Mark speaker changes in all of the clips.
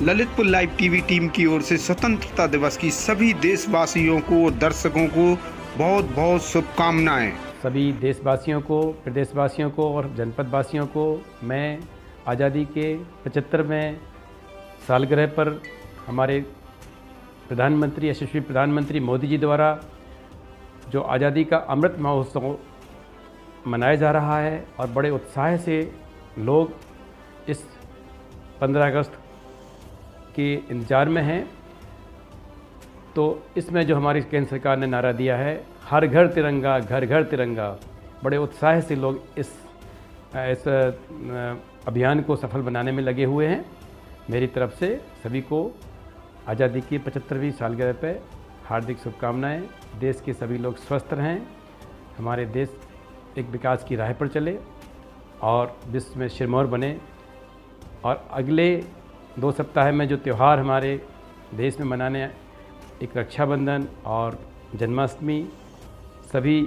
Speaker 1: Lalitpur live TV team की ओर से स्वतंत्रता दिवस की सभी देशवासियों को, दर्शकों को बहुत बहुत शुभकामनाएं।
Speaker 2: सभी देशवासियों को, प्रदेशवासियों को और जनपदवासियों को मैं आज़ादी के 75वें सालगिरह पर हमारे प्रधानमंत्री, यशस्वी प्रधानमंत्री मोदी जी द्वारा जो आज़ादी का अमृत महोत्सव मनाया जा रहा है और बड़े उत्साह से लोग इस 15 अगस्त के इंतजार में हैं। तो इसमें जो हमारी केंद्र सरकार ने नारा दिया है, हर घर तिरंगा, घर घर तिरंगा, बड़े उत्साह से लोग इस अभियान को सफल बनाने में लगे हुए हैं। मेरी तरफ से सभी को आज़ादी की 75वीं सालगिरह पे हार्दिक शुभकामनाएं। देश के सभी लोग स्वस्थ रहें, हमारे देश एक विकास की राह पर चले और विश्व में सिरमौर बने। और अगले 2 सप्ताह में जो त्यौहार हमारे देश में मनाने, एक रक्षाबंधन और जन्माष्टमी, सभी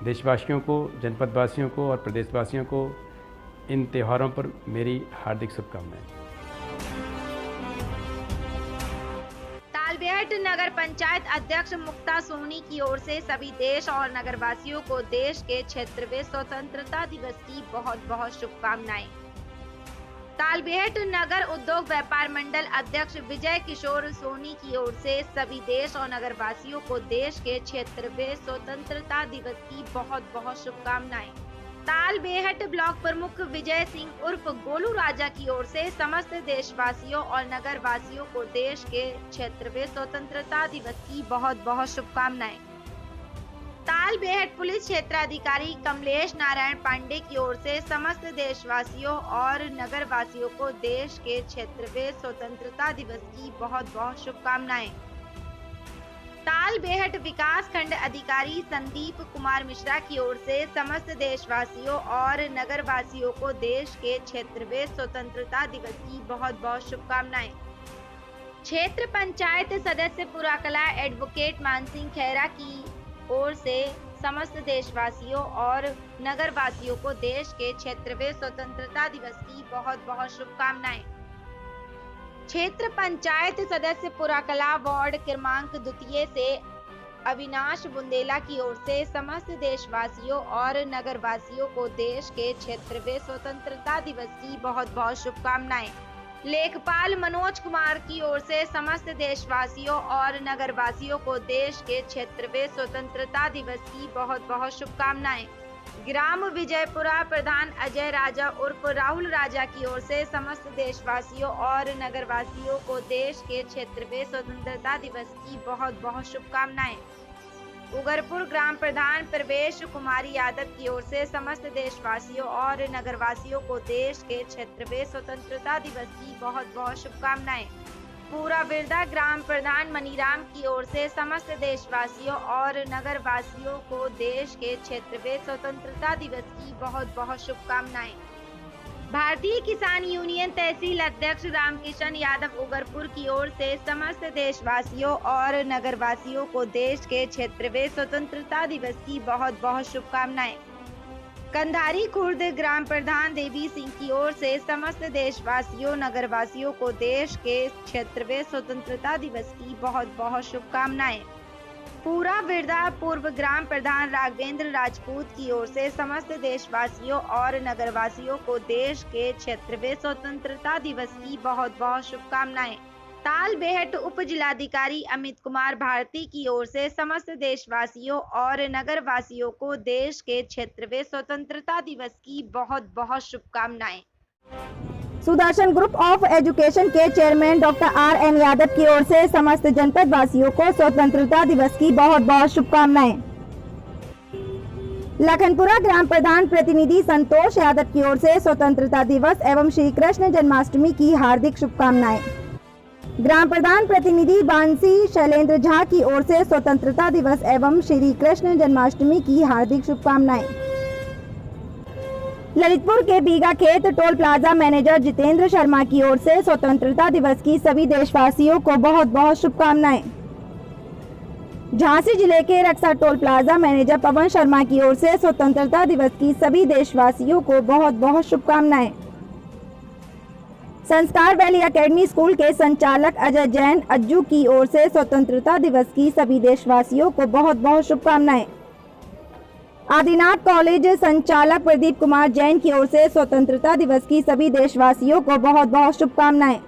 Speaker 2: देशवासियों को, जनपदवासियों को और प्रदेशवासियों को इन त्योहारों पर मेरी हार्दिक शुभकामनाएं।
Speaker 3: तालबेहट नगर पंचायत अध्यक्ष मुक्ता सोनी की ओर से सभी देश और नगरवासियों को देश के 76वें स्वतंत्रता दिवस की बहुत बहुत शुभकामनाएं। तालबेहट नगर उद्योग व्यापार मंडल अध्यक्ष विजय किशोर सोनी की ओर से सभी देश और नगरवासियों को देश के 76वें स्वतंत्रता दिवस की बहुत बहुत शुभकामनाएं। तालबेहट ब्लॉक प्रमुख विजय सिंह उर्फ गोलू राजा की ओर से समस्त देशवासियों और नगरवासियों को देश के 76वें स्वतंत्रता दिवस की बहुत बहुत शुभकामनाएं। तालबेहट पुलिस क्षेत्राधिकारी कमलेश नारायण पांडे की ओर से समस्त देशवासियों और नगरवासियों को देश के 76वें स्वतंत्रता दिवस की बहुत बहुत शुभकामनाएं। तालबेहट विकास खंड अधिकारी संदीप कुमार मिश्रा की ओर से समस्त देशवासियों और नगरवासियों को देश के 76वें स्वतंत्रता दिवस की बहुत बहुत शुभकामनाएं। क्षेत्र पंचायत सदस्य पुराकला एडवोकेट मानसिंह खैरा की ओर से समस्त देशवासियों और नगरवासियों को देश के 76वें स्वतंत्रता दिवस की बहुत बहुत शुभकामनाएं। क्षेत्र पंचायत सदस्य पुराकला वार्ड क्रमांक 2 से अविनाश बुंदेला की ओर से समस्त देशवासियों और नगरवासियों को देश के 76वें स्वतंत्रता दिवस की बहुत बहुत शुभकामनाएं। लेखपाल मनोज कुमार की ओर से समस्त देशवासियों और नगरवासियों को देश के 76वें स्वतंत्रता दिवस की बहुत बहुत शुभकामनाएं। ग्राम विजयपुरा प्रधान अजय राजा उर्फ राहुल राजा की ओर से समस्त देशवासियों और नगरवासियों को देश के 76वें स्वतंत्रता दिवस की बहुत बहुत शुभकामनाएं। उगरपुर ग्राम प्रधान प्रवेश कुमारी यादव की ओर से समस्त देशवासियों और नगरवासियों को देश के 76वें स्वतंत्रता दिवस की बहुत बहुत शुभकामनाएं। पूरा बिरदा ग्राम प्रधान मनीराम की ओर से समस्त देशवासियों और नगरवासियों को देश के 76वें स्वतंत्रता दिवस की बहुत बहुत शुभकामनाएं। भारतीय किसान यूनियन तहसील अध्यक्ष रामकिशन यादव उगरपुर की ओर से समस्त देशवासियों और नगरवासियों को देश के 76वें स्वतंत्रता दिवस की बहुत बहुत शुभकामनाएं। कंधारी खुर्द ग्राम प्रधान देवी सिंह की ओर से समस्त देशवासियों नगरवासियों को देश के 76वें स्वतंत्रता दिवस की बहुत बहुत शुभकामनाएं। पूरा बिरदा पूर्व ग्राम प्रधान राघवेंद्र राजपूत की ओर से समस्त देशवासियों और नगरवासियों को देश के 76वें स्वतंत्रता दिवस की बहुत बहुत शुभकामनाएं। तालबेहट उप जिलाधिकारी अमित कुमार भारती की ओर से समस्त देशवासियों और नगरवासियों को देश के 76वें स्वतंत्रता दिवस की बहुत बहुत शुभकामनाएं।
Speaker 4: सुदर्शन ग्रुप ऑफ एजुकेशन के चेयरमैन डॉक्टर R.N. यादव की ओर से समस्त जनपद वासियों को स्वतंत्रता दिवस की बहुत बहुत शुभकामनाएं। लखनपुरा ग्राम प्रधान प्रतिनिधि संतोष यादव की ओर से स्वतंत्रता दिवस एवं श्री कृष्ण जन्माष्टमी की हार्दिक शुभकामनाएं। ग्राम प्रधान प्रतिनिधि बांसी शैलेंद्र झा की ओर से स्वतंत्रता दिवस एवं श्री कृष्ण जन्माष्टमी की हार्दिक शुभकामनाएं। ललितपुर के बीघा खेत toll plaza manager Jitendra Sharma की ओर से स्वतंत्रता दिवस की सभी देशवासियों को बहुत बहुत शुभकामनाएं। झांसी जिले के रक्षा toll plaza manager Pawan Sharma की ओर से स्वतंत्रता दिवस की सभी देशवासियों को बहुत बहुत शुभकामनाएं। संस्कार वैली एकेडमी स्कूल के संचालक अजय जैन अज्जू की ओर से स्वतंत्रता दिवस की सभी देशवासियों को बहुत बहुत शुभकामनाएं। आदिनाथ कॉलेज संचालक प्रदीप कुमार जैन की ओर से स्वतंत्रता दिवस की सभी देशवासियों को बहुत बहुत शुभकामनाएं।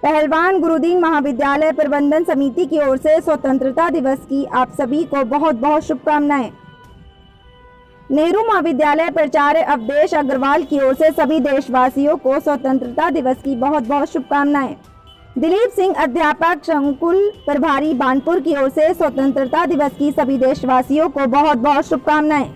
Speaker 4: पहलवान गुरुदीन महाविद्यालय प्रबंधन समिति की ओर से स्वतंत्रता दिवस की आप सभी को बहुत बहुत शुभकामनाएं। नेहरू महाविद्यालय प्राचार्य अवधेश अग्रवाल की ओर से सभी देशवासियों को स्वतंत्रता दिवस की बहुत बहुत शुभकामनाएं। दिलीप सिंह अध्यापक संकुल प्रभारी बानपुर की ओर से स्वतंत्रता दिवस की सभी देशवासियों को बहुत बहुत शुभकामनाएं।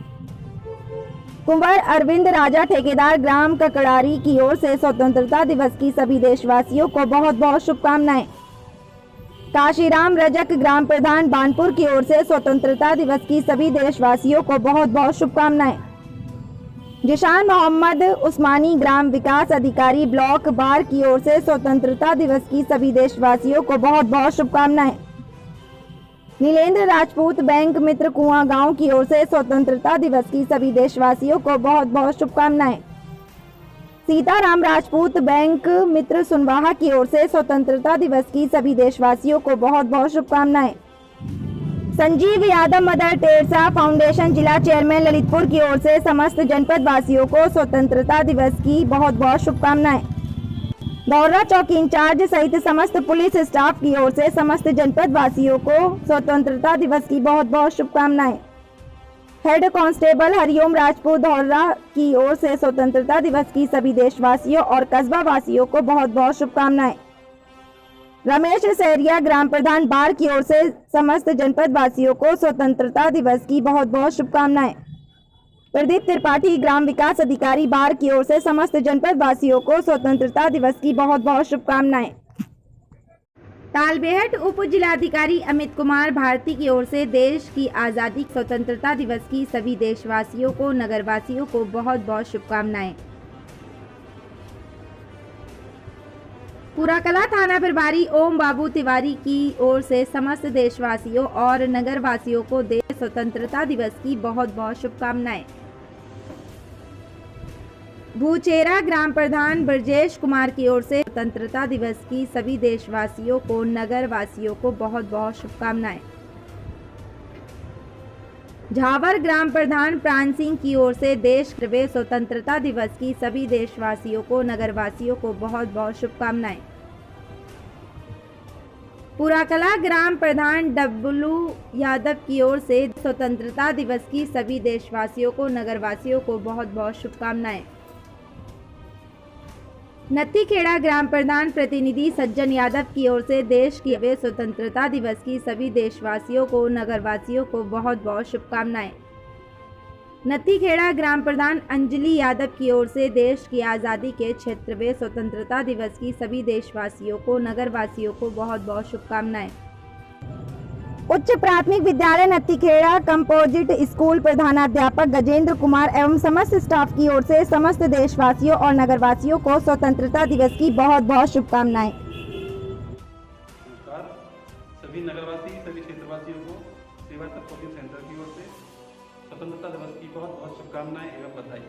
Speaker 4: कुंवर अरविंद राजा ठेकेदार ग्राम ककड़ारी की ओर से स्वतंत्रता दिवस की सभी देशवासियों को बहुत बहुत शुभकामनाएं। काशीराम रजक ग्राम प्रधान बानपुर की ओर से स्वतंत्रता दिवस की सभी देशवासियों को बहुत बहुत शुभकामनाएं। जिशान मोहम्मद उस्मानी ग्राम विकास अधिकारी ब्लॉक बार की ओर से स्वतंत्रता दिवस की सभी देशवासियों को बहुत बहुत शुभकामनाएं। नीलेंद्र राजपूत बैंक मित्र कुआं गांव की ओर से स्वतंत्रता दिवस की सभी देशवासियों को बहुत बहुत शुभकामनाएं। सीताराम राजपूत बैंक मित्र सुनवाहा की ओर से स्वतंत्रता दिवस की सभी देशवासियों को बहुत बहुत शुभकामनाएं। Sanjeev Yadav mother Teresa foundation जिला चेयरमैन ललितपुर की ओर से समस्त जनपद वासियों को स्वतंत्रता दिवस की बहुत बहुत शुभकामनाएं। दौरा चौकी इंचार्ज सहित समस्त पुलिस स्टाफ की ओर से समस्त जनपद वासियों को स्वतंत्रता दिवस की बहुत बहुत शुभकामनाएं। हेड कांस्टेबल हरिओम राजपूत दौरा की ओर से स्वतंत्रता दिवस की सभी देशवासियों और कस्बा वासियों को बहुत बहुत शुभकामनाएं। रमेश सहरिया ग्राम प्रधान बार की ओर से समस्त जनपद वासियों को स्वतंत्रता दिवस की बहुत बहुत शुभकामनाएं। प्रदीप त्रिपाठी ग्राम विकास अधिकारी बार की ओर से समस्त जनपद वासियों को स्वतंत्रता दिवस की बहुत बहुत शुभकामनाएं। तालबेहट उप जिलाधिकारी अमित कुमार भारती की ओर से देश की आज़ादी स्वतंत्रता दिवस की सभी देशवासियों को नगरवासियों को बहुत बहुत शुभकामनाएं। पुराकला थाना प्रभारी ओम बाबू तिवारी की ओर से समस्त देशवासियों और नगरवासियों को देश स्वतंत्रता दिवस की बहुत बहुत शुभकामनाएं। भूचेरा ग्राम प्रधान ब्रजेश कुमार की ओर से स्वतंत्रता दिवस की सभी देशवासियों को नगरवासियों को बहुत बहुत शुभकामनाएं। झावर ग्राम प्रधान प्राण सिंह की ओर से देश में स्वतंत्रता दिवस की सभी देशवासियों को नगरवासियों को बहुत बहुत शुभकामनाएं। पुराकला ग्राम प्रधान डब्लू यादव की ओर से स्वतंत्रता दिवस की सभी देशवासियों को नगरवासियों को बहुत बहुत शुभकामनाएं। नत्थीखेड़ा ग्राम प्रधान प्रतिनिधि सज्जन यादव की ओर से देश की स्वतंत्रता दिवस की सभी देशवासियों को नगरवासियों को बहुत बहुत शुभकामनाएं। नत्थीखेड़ा ग्राम प्रधान अंजलि यादव की ओर से देश की आज़ादी के क्षेत्र में स्वतंत्रता दिवस की सभी देशवासियों को नगरवासियों को बहुत बहुत शुभकामनाएं। उच्च प्राथमिक विद्यालय नत्थीखेड़ा कंपोजिट स्कूल प्रधानाध्यापक गजेंद्र कुमार एवं समस्त स्टाफ की ओर से समस्त देशवासियों और नगरवासियों को स्वतंत्रता दिवस की बहुत बहुत शुभकामनाएं।
Speaker 5: नमस्कार सभी नगरवासी सभी क्षेत्रवासियों को सेवा तक कोचिंग सेंटर की ओर से स्वतंत्रता दिवस की बहुत बहुत शुभकामनाएं एवं बधाई।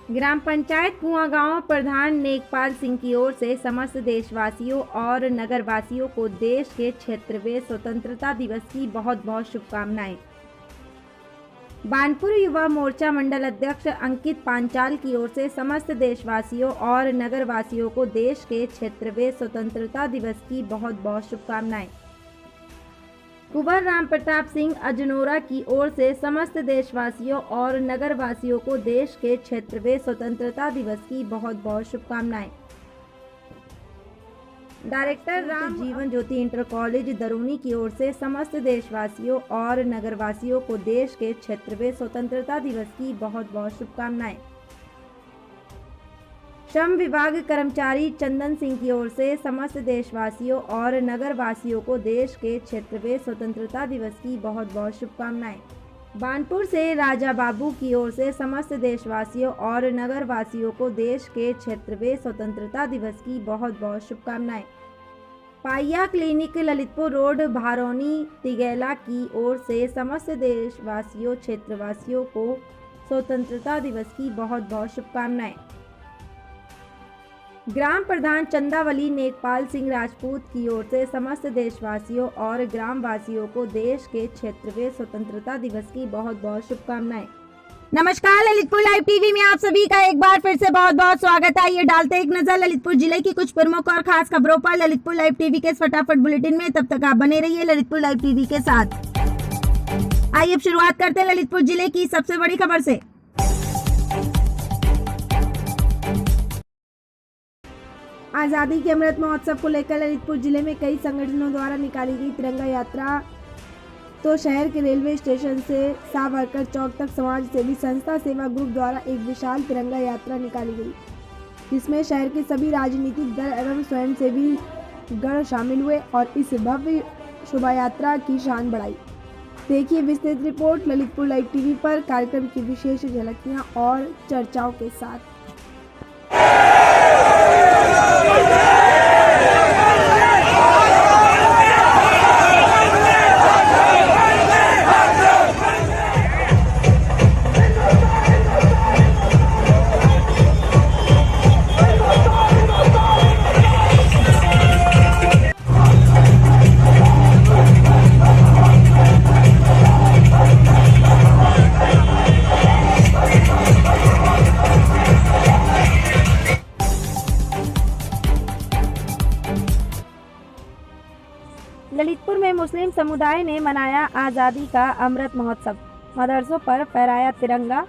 Speaker 3: ग्राम पंचायत कुआं गांव प्रधान नेकपाल सिंह की ओर से समस्त देशवासियों और नगरवासियों को देश के क्षेत्र में स्वतंत्रता दिवस की बहुत बहुत शुभकामनाएं। बानपुर युवा मोर्चा मंडल अध्यक्ष अंकित पांचाल की ओर से समस्त देशवासियों और नगरवासियों को देश के क्षेत्र में स्वतंत्रता दिवस की बहुत बहुत शुभकामनाएं। कुंवर राम प्रताप सिंह अजनोरा की ओर से समस्त देशवासियों और नगरवासियों को देश के क्षेत्र में स्वतंत्रता दिवस की बहुत बहुत शुभकामनाएं। Director Ram Jeevan Jyoti inter college दरूनी की ओर से समस्त देशवासियों और नगरवासियों को देश के क्षेत्र में स्वतंत्रता दिवस की बहुत बहुत शुभकामनाएं। श्रम विभाग कर्मचारी चंदन सिंह की ओर से समस्त देशवासियों और नगरवासियों को देश के क्षेत्र में स्वतंत्रता दिवस की बहुत बहुत शुभकामनाएं। बानपुर से राजा बाबू की ओर से समस्त देशवासियों और नगरवासियों को देश के क्षेत्र में स्वतंत्रता दिवस की बहुत बहुत शुभकामनाएं। पाइया क्लिनिक ललितपुर रोड भारौनी तिगैला की ओर से समस्त देशवासियों क्षेत्रवासियों को स्वतंत्रता दिवस की बहुत बहुत शुभकामनाएं।
Speaker 4: ग्राम प्रधान चंदावली नेकपाल सिंह राजपूत की ओर से समस्त देशवासियों और ग्राम वासियों को देश के 76वें स्वतंत्रता दिवस की बहुत बहुत शुभकामनाएं। नमस्कार, ललितपुर लाइव टीवी में आप सभी का एक बार फिर से बहुत बहुत स्वागत है। आइए डालते एक नजर ललितपुर जिले की कुछ प्रमुख और खास खबरों पर ललितपुर लाइव टीवी के इस फटाफट बुलेटिन में। तब तक आप बने रहिए ललितपुर लाइव टीवी के साथ। आइए अब शुरुआत करते हैं ललितपुर जिले की सबसे बड़ी खबर से। आजादी के अमृत महोत्सव को लेकर ललितपुर जिले में कई संगठनों द्वारा निकाली गई तिरंगा यात्रा तो शहर के रेलवे स्टेशन से सावरकर चौक तक समाज सेवी संस्था सेवा ग्रुप द्वारा एक विशाल तिरंगा यात्रा निकाली गई, जिसमें शहर के सभी राजनीतिक दल एवं स्वयंसेवी गण शामिल हुए और इस भव्य शोभा यात्रा की शान बढ़ाई। देखिए विस्तृत रिपोर्ट ललितपुर लाइव टीवी पर कार्यक्रम की विशेष झलकियां और चर्चाओं के साथ। ललितपुर में मुस्लिम समुदाय ने मनाया आज़ादी का अमृत महोत्सव, मदरसों पर फहराया तिरंगा।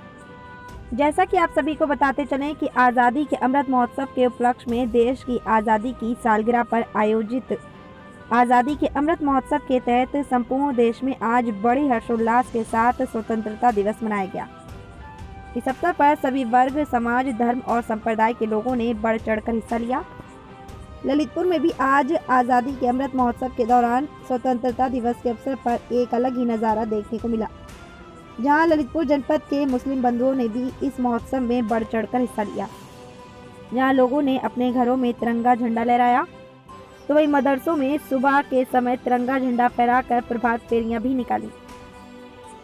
Speaker 4: जैसा कि आप सभी को बताते चलें कि आज़ादी के अमृत महोत्सव के उपलक्ष्य में देश की आज़ादी की सालगिरह पर आयोजित आज़ादी के अमृत महोत्सव के तहत संपूर्ण देश में आज बड़े हर्षोल्लास के साथ स्वतंत्रता दिवस मनाया गया। इस अवसर पर सभी वर्ग, समाज, धर्म और संप्रदाय के लोगों ने बढ़ चढ़कर हिस्सा लिया। ललितपुर में भी आज आज़ादी के अमृत महोत्सव के दौरान स्वतंत्रता दिवस के अवसर पर एक अलग ही नज़ारा देखने को मिला, जहां ललितपुर जनपद के मुस्लिम बंधुओं ने भी इस महोत्सव में बढ़ चढ़कर हिस्सा लिया। जहां लोगों ने अपने घरों में तिरंगा झंडा लहराया, तो वही मदरसों में सुबह के समय तिरंगा झंडा फहराकर प्रभात फेरियां भी निकाली।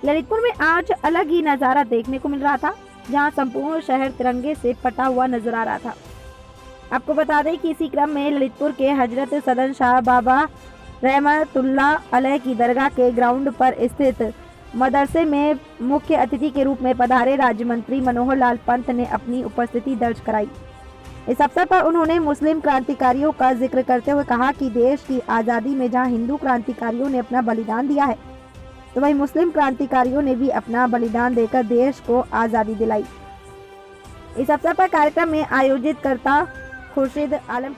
Speaker 4: ललितपुर में आज अलग ही नज़ारा देखने को मिल रहा था, जहाँ संपूर्ण शहर तिरंगे से पटा हुआ नजर आ रहा था। आपको बता दें कि इसी क्रम में ललितपुर के हजरत सदन शाह बाबा रहमतुल्लाह अलैह की दरगाह के ग्राउंड पर स्थित मदरसे में मुख्य अतिथि के रूप में पधारे राज्य मंत्री मनोहर लाल पंत ने अपनी उपस्थिति दर्ज कराई। इस अवसर पर उन्होंने मुस्लिम क्रांतिकारियों का जिक्र करते हुए कहा कि देश की आज़ादी में जहां हिंदू क्रांतिकारियों ने अपना बलिदान दिया है, तो वहीं मुस्लिम क्रांतिकारियों ने भी अपना बलिदान देकर देश को आज़ादी दिलाई। इस अवसर पर कार्यक्रम में आयोजित करता खुर्शीद आलम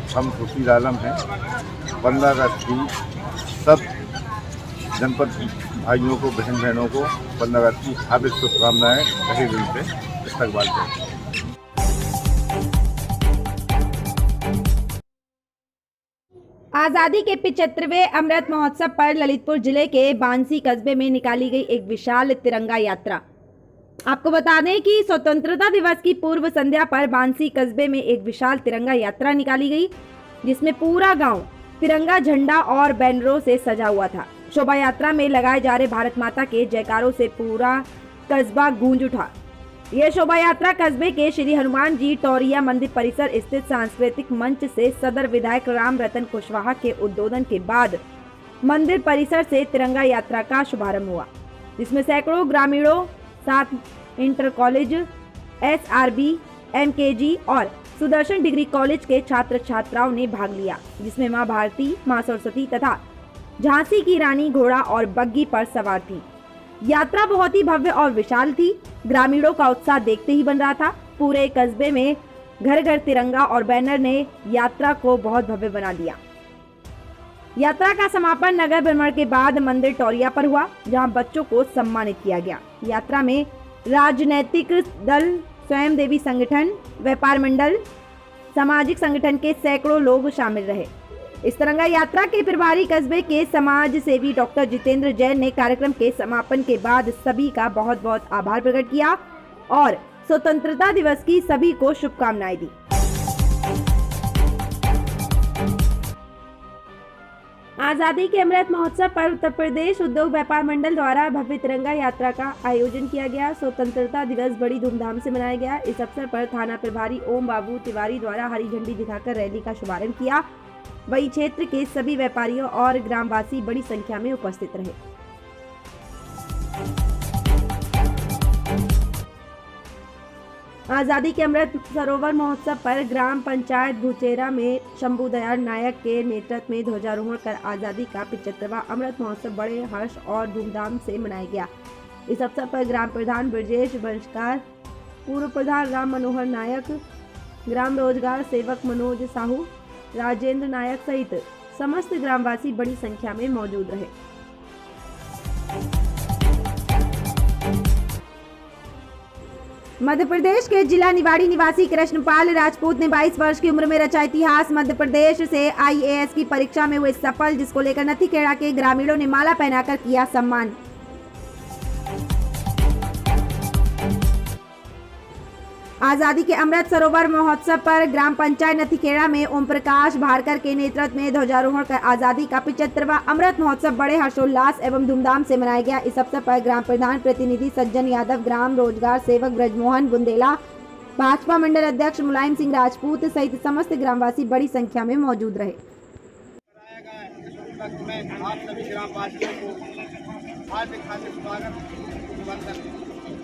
Speaker 6: हम खुर्शीद आलम हैं। 15 अगस्त की सब जनपद भाइयों को, बहनों को 15 अगस्त की हार्दिक शुभकामनाएं तहे दिल से इस्तकबाल करें।
Speaker 4: आज़ादी के 75वें अमृत महोत्सव पर ललितपुर जिले के बांसी कस्बे में निकाली गई एक विशाल तिरंगा यात्रा। आपको बता दें कि स्वतंत्रता दिवस की पूर्व संध्या पर बांसी कस्बे में एक विशाल तिरंगा यात्रा निकाली गई, जिसमें पूरा गांव तिरंगा झंडा और बैनरों से सजा हुआ था। शोभा यात्रा में लगाए जा रहे भारत माता के जयकारों से पूरा कस्बा गूंज उठा। यह शोभा यात्रा कस्बे के श्री हनुमान जी टोरिया मंदिर परिसर स्थित सांस्कृतिक मंच से सदर विधायक राम रतन कुशवाहा के उद्बोधन के बाद मंदिर परिसर से तिरंगा यात्रा का शुभारंभ हुआ, जिसमें सैकड़ों ग्रामीणों, 7 इंटर कॉलेज, SRB, MKG और सुदर्शन डिग्री कॉलेज के छात्र छात्राओं ने भाग लिया, जिसमें मां भारती, मां सरस्वती तथा झांसी की रानी घोड़ा और बग्गी पर सवार थी। यात्रा बहुत ही भव्य और विशाल थी। ग्रामीणों का उत्साह देखते ही बन रहा था। पूरे कस्बे में घर घर तिरंगा और बैनर ने यात्रा को बहुत भव्य बना दिया। यात्रा का समापन नगर भ्रमण के बाद मंदिर टोरिया पर हुआ, जहां बच्चों को सम्मानित किया गया। यात्रा में राजनैतिक दल, स्वयंसेवी संगठन, व्यापार मंडल, सामाजिक संगठन के सैकड़ों लोग शामिल रहे। इस तिरंगा यात्रा के प्रभारी कस्बे के समाज सेवी डॉक्टर जितेंद्र जैन ने कार्यक्रम के समापन के बाद सभी का बहुत बहुत आभार प्रकट किया और स्वतंत्रता दिवस की सभी को शुभकामनाएं दी। आज़ादी के अमृत महोत्सव पर उत्तर प्रदेश उद्योग व्यापार मंडल द्वारा भव्य तिरंगा यात्रा का आयोजन किया गया। स्वतंत्रता दिवस बड़ी धूमधाम से मनाया गया। इस अवसर पर थाना प्रभारी ओम बाबू तिवारी द्वारा हरी झंडी दिखाकर रैली का शुभारंभ किया। वहीं क्षेत्र के सभी व्यापारियों और ग्रामवासी बड़ी संख्या में उपस्थित रहे। आज़ादी के अमृत सरोवर महोत्सव पर ग्राम पंचायत भूचेरा में शंभू दयाल नायक के नेतृत्व में ध्वजारोहण कर आज़ादी का 75वां अमृत महोत्सव बड़े हर्ष और धूमधाम से मनाया गया। इस अवसर पर ग्राम प्रधान ब्रजेश वंशकार, पूर्व प्रधान राम मनोहर नायक, ग्राम रोजगार सेवक मनोज साहू, राजेंद्र नायक सहित समस्त ग्रामवासी बड़ी संख्या में मौजूद रहे। मध्य प्रदेश के जिला निवाड़ी निवासी कृष्णपाल राजपूत ने 22 वर्ष की उम्र में रचा इतिहास। मध्य प्रदेश से IAS की परीक्षा में हुए सफल, जिसको लेकर नथीखेड़ा के ग्रामीणों ने माला पहनाकर किया सम्मान। आज़ादी के अमृत सरोवर महोत्सव पर ग्राम पंचायत नथीखेड़ा में ओम प्रकाश भारकर के नेतृत्व में ध्वजारोहण कर आज़ादी का 75वां अमृत महोत्सव बड़े हर्षोल्लास एवं धूमधाम से मनाया गया। इस अवसर पर ग्राम प्रधान प्रतिनिधि सज्जन यादव, ग्राम रोजगार सेवक ब्रजमोहन बुंदेला, भाजपा मंडल अध्यक्ष मुलायम सिंह राजपूत सहित समस्त ग्रामवासी बड़ी संख्या में मौजूद रहे।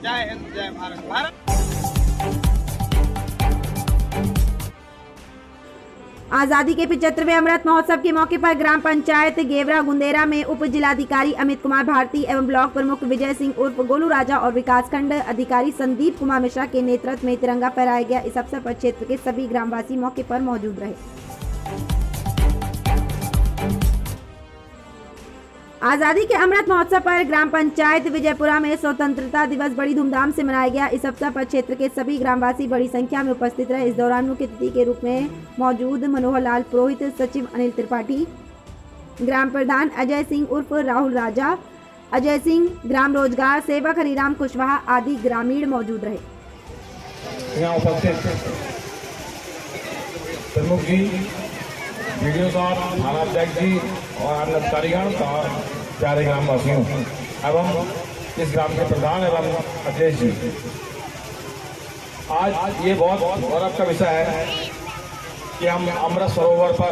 Speaker 7: जय हिंद, जय भारत।
Speaker 4: आज़ादी के 75वें अमृत महोत्सव के मौके पर ग्राम पंचायत गेवरा गुंदेरा में उप जिलाधिकारी अमित कुमार भारती एवं ब्लॉक प्रमुख विजय सिंह उर्फ गोलू राजा और विकासखंड अधिकारी संदीप कुमार मिश्रा के नेतृत्व में तिरंगा फहराया गया। इस अवसर पर क्षेत्र के सभी ग्रामवासी मौके पर मौजूद रहे। आज़ादी के अमृत महोत्सव पर ग्राम पंचायत विजयपुरा में स्वतंत्रता दिवस बड़ी धूमधाम से मनाया गया। इस अवसर पर क्षेत्र के सभी ग्रामवासी बड़ी संख्या में उपस्थित रहे। इस दौरान मुख्य अतिथि के रूप में मौजूद मनोहर लाल पुरोहित, सचिव अनिल त्रिपाठी, ग्राम प्रधान अजय सिंह उर्फ राहुल राजा, अजय सिंह, ग्राम रोजगार सेवक हरिराम कुशवाहा आदि ग्रामीण मौजूद रहे।
Speaker 8: यहाँ उपस्थित प्रमुख जी, वीडियो साहब, थाना अध्यक्ष जी और अन्य अधिकारीगण और प्यारे ग्रामवासियों एवं इस ग्राम के प्रधान एवं अध्यक्ष जी, आज ये बहुत गौरव का विषय है कि हम अमृत सरोवर पर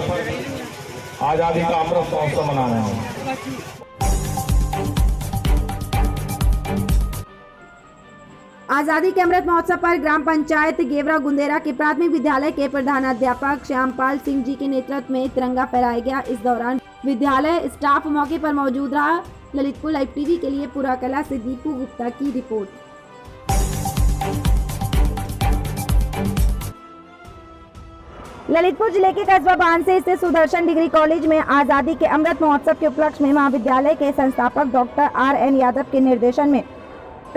Speaker 8: आज़ादी का अमृत महोत्सव मना रहे हैं।
Speaker 4: आज़ादी के अमृत महोत्सव पर ग्राम पंचायत गेवरा गुंदेरा के प्राथमिक विद्यालय के प्रधानाध्यापक श्यामपाल सिंह जी के नेतृत्व में तिरंगा फहराया गया। इस दौरान विद्यालय स्टाफ मौके पर मौजूद रहा। ललितपुर लाइव टीवी के लिए पूरा कला से दीपू गुप्ता की रिपोर्ट। ललितपुर जिले के कस्बा बांसी स्थित सुदर्शन डिग्री कॉलेज में आज़ादी के अमृत महोत्सव के उपलक्ष्य में महाविद्यालय के संस्थापक डॉक्टर RN यादव के निर्देशन में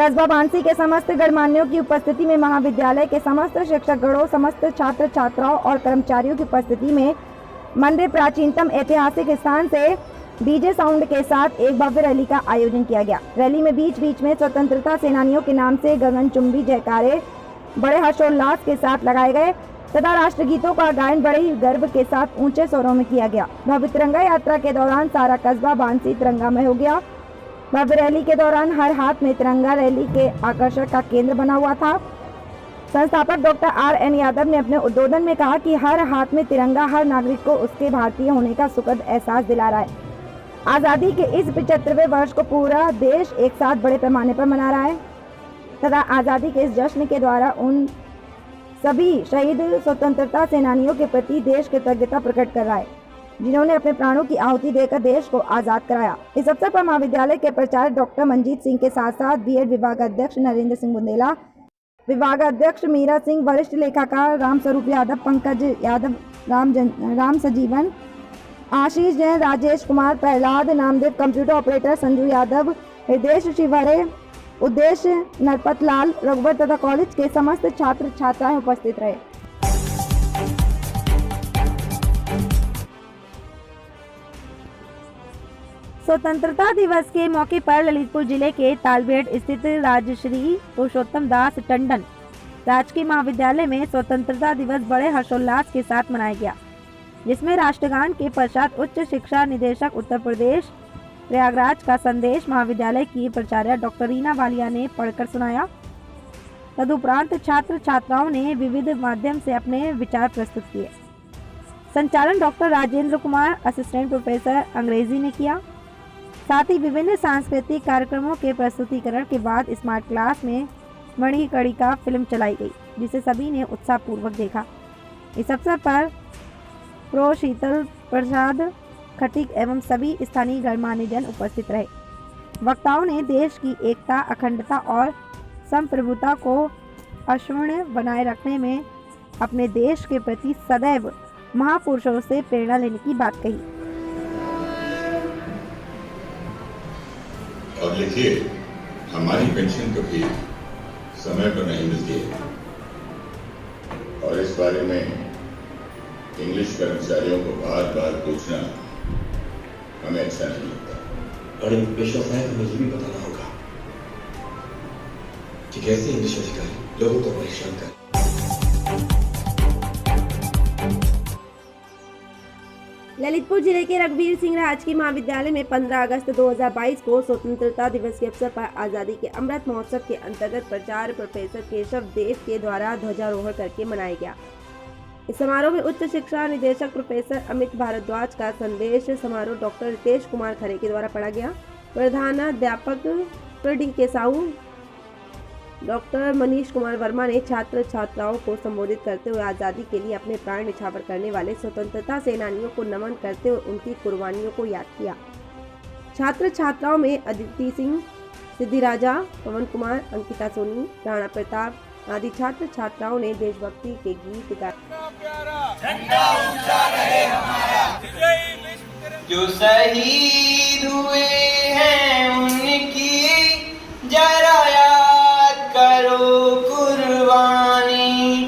Speaker 4: कस्बा बांसी के समस्त गणमान्यों की उपस्थिति में महाविद्यालय के समस्त शिक्षकगणों, समस्त छात्र छात्राओं और कर्मचारियों की उपस्थिति में मंदिर प्राचीनतम ऐतिहासिक स्थान से डीजे साउंड के साथ एक भव्य रैली का आयोजन किया गया। रैली में बीच बीच में स्वतंत्रता सेनानियों के नाम से गगनचुंबी जयकारे बड़े हर्षोल्लास के साथ लगाए गए तथा राष्ट्रगीतों का गायन बड़े ही गर्व के साथ ऊंचे स्वरों में किया गया। भव्य तिरंगा यात्रा के दौरान सारा कस्बा बांसी तिरंगामय हो गया। भव्य रैली के दौरान हर हाथ में तिरंगा रैली के आकर्षण का केंद्र बना हुआ था। संस्थापक डॉक्टर RN यादव ने अपने उद्बोधन में कहा कि हर हाथ में तिरंगा हर नागरिक को उसके भारतीय होने का सुखद एहसास दिला रहा है। आज़ादी के इस 75वें वर्ष को पूरा देश एक साथ बड़े पैमाने पर मना रहा है तथा आज़ादी के इस जश्न के द्वारा उन सभी शहीद स्वतंत्रता सेनानियों के प्रति देश कृतज्ञता प्रकट कर रहा है, जिन्होंने अपने प्राणों की आहुति देकर देश को आज़ाद कराया। इस अवसर पर महाविद्यालय के प्राचार्य डॉक्टर मंजीत सिंह के साथ साथ B.Ed विभाग अध्यक्ष नरेंद्र सिंह बुंदेला, विभाग अध्यक्ष मीरा सिंह, वरिष्ठ लेखाकार रामस्वरूप यादव, पंकज यादव, राम सजीवन, आशीष जैन, राजेश कुमार, प्रहलाद नामदेव, कंप्यूटर ऑपरेटर संजू यादव, हृदय शिवहरे, उद्देश्य नरपत लाल, रघुवर तथा कॉलेज के समस्त छात्र छात्राएं उपस्थित रहे। स्वतंत्रता दिवस के मौके पर ललितपुर जिले के तालबेड़ स्थित राजश्री पुरुषोत्तम दास टंडन राजकीय महाविद्यालय में स्वतंत्रता दिवस बड़े हर्षोल्लास के साथ मनाया गया। जिसमें राष्ट्रगान के पश्चात उच्च शिक्षा निदेशक उत्तर प्रदेश प्रयागराज का संदेश महाविद्यालय की प्राचार्य डॉक्टर रीना वालिया ने पढ़कर सुनाया। तदुपरांत छात्र छात्राओं ने विविध माध्यम से अपने विचार प्रस्तुत किए। संचालन doctor Rajendra Kumar assistant professor अंग्रेजी ने किया। साथ ही विभिन्न सांस्कृतिक कार्यक्रमों के प्रस्तुतिकरण के बाद स्मार्ट क्लास में मणिकर्णिका फिल्म चलाई गई, जिसे सभी ने उत्साहपूर्वक देखा। इस अवसर पर प्रो शीतल प्रसाद खटीक एवं सभी स्थानीय गणमान्य जन उपस्थित रहे। वक्ताओं ने देश की एकता, अखंडता और संप्रभुता को अक्षुण्ण बनाए रखने में अपने देश के प्रति सदैव महापुरुषों से प्रेरणा लेने की बात कही।
Speaker 9: और देखिए, हमारी पेंशन कभी समय पर नहीं मिलती है और इस बारे में इंग्लिश कर्मचारियों को बार बार पूछना हमें अच्छा नहीं लगता।
Speaker 10: और इन पेशों में हमें ये भी बताना होगा कि कैसे इंग्लिश अधिकारी लोगों को परेशान कर।
Speaker 4: ललितपुर जिले के रघुवीर सिंह राजकीय महाविद्यालय में 15 अगस्त 2022 को स्वतंत्रता दिवस के अवसर पर आज़ादी के अमृत महोत्सव के अंतर्गत प्राचार्य प्रोफेसर केशव देव के द्वारा ध्वजारोहण करके मनाया गया। इस समारोह में उच्च शिक्षा निदेशक प्रोफेसर अमित भारद्वाज का संदेश समारोह डॉक्टर रितेश कुमार खरे के द्वारा पढ़ा गया। प्रधानाध्यापक डी के साहू, डॉक्टर मनीष कुमार वर्मा ने छात्र छात्राओं को संबोधित करते हुए आज़ादी के लिए अपने प्राण न्यौछावर करने वाले स्वतंत्रता सेनानियों को नमन करते हुए उनकी कुर्बानियों को याद किया। छात्र छात्राओं में अदिति सिंह, सिद्धि राजा, पवन कुमार, अंकिता सोनी, राणा प्रताप आदि छात्र छात्राओं ने देशभक्ति के गीत गाए।
Speaker 7: जो शहीद हुए हैं उनकी जरा याद करो कुर्बानी,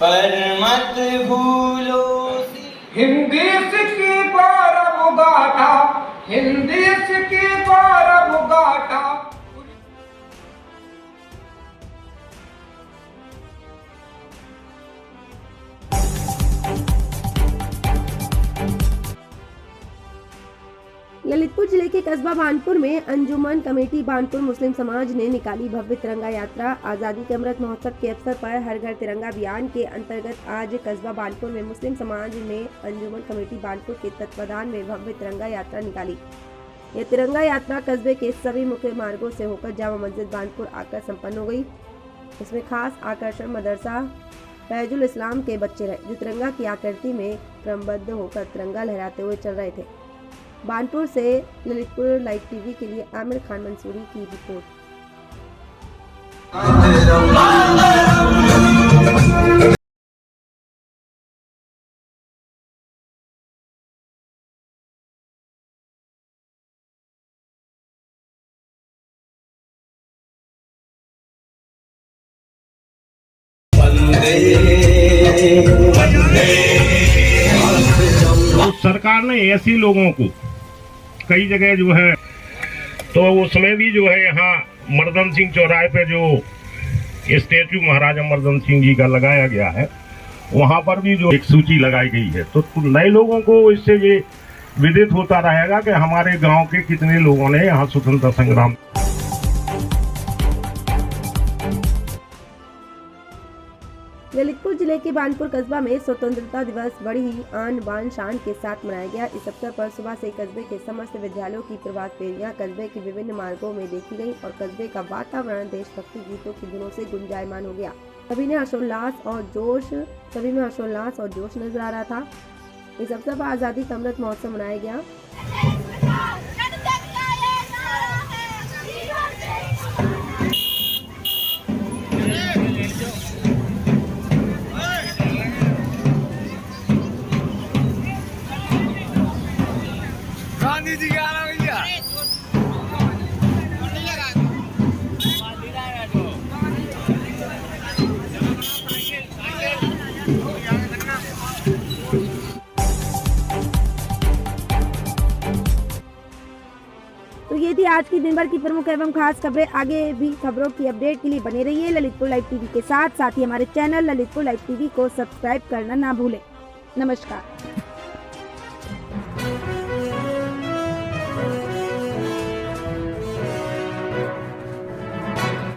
Speaker 7: पर मत भूलो
Speaker 11: हिंदी की परम गाथा, हिंदी की परम गाथा।
Speaker 4: ललितपुर जिले के कस्बा बानपुर में अंजुमन कमेटी बानपुर मुस्लिम समाज ने निकाली भव्य तिरंगा यात्रा। आज़ादी के अमृत महोत्सव के अवसर पर हर घर तिरंगा अभियान के अंतर्गत आज कस्बा बानपुर में मुस्लिम समाज ने अंजुमन कमेटी बानपुर के तत्वाधान में भव्य तिरंगा यात्रा निकाली। यह तिरंगा यात्रा कस्बे के सभी मुख्य मार्गों से होकर जामा मस्जिद बानपुर आकर संपन्न हो गई। इसमें खास आकर्षण मदरसा फैजुल इस्लाम के बच्चे रहे, जो तिरंगा की आकृति में क्रमबद्ध होकर तिरंगा लहराते हुए चल रहे थे। बानपुर से ललितपुर लाइव टीवी के लिए आमिर खान मंसूरी की रिपोर्ट।
Speaker 8: तो सरकार ने ऐसे लोगों को कई जगह जो है, तो उसमें भी जो है यहाँ मर्दन सिंह चौराहे पे जो स्टेचू महाराजा मर्दन सिंह जी का लगाया गया है, वहाँ पर भी जो एक सूची लगाई गई है, तो नए लोगों को इससे ये विदित होता रहेगा कि हमारे गांव के कितने लोगों ने यहाँ स्वतंत्रता संग्राम।
Speaker 4: ललितपुर जिले के बानपुर कस्बा में स्वतंत्रता दिवस बड़ी ही आन बान शान के साथ मनाया गया। इस अवसर पर सुबह से कस्बे के समस्त विद्यालयों की प्रभात फेरियां कस्बे के विभिन्न मार्गों में देखी गई और कस्बे का वातावरण देशभक्ति गीतों की धुनों से गुंजायमान हो गया। सभी में हर्षोल्लास और जोश नजर आ रहा था। इस अवसर पर आज़ादी का अमृत महोत्सव मनाया गया।
Speaker 7: गांधी जी का आना भैया।
Speaker 4: तो ये थी आज की दिन भर की प्रमुख एवं खास खबरें। आगे भी खबरों की अपडेट के लिए बने रहिए ललितपुर लाइव टीवी के साथ ही हमारे चैनल ललितपुर लाइव टीवी को सब्सक्राइब करना ना भूलें। नमस्कार।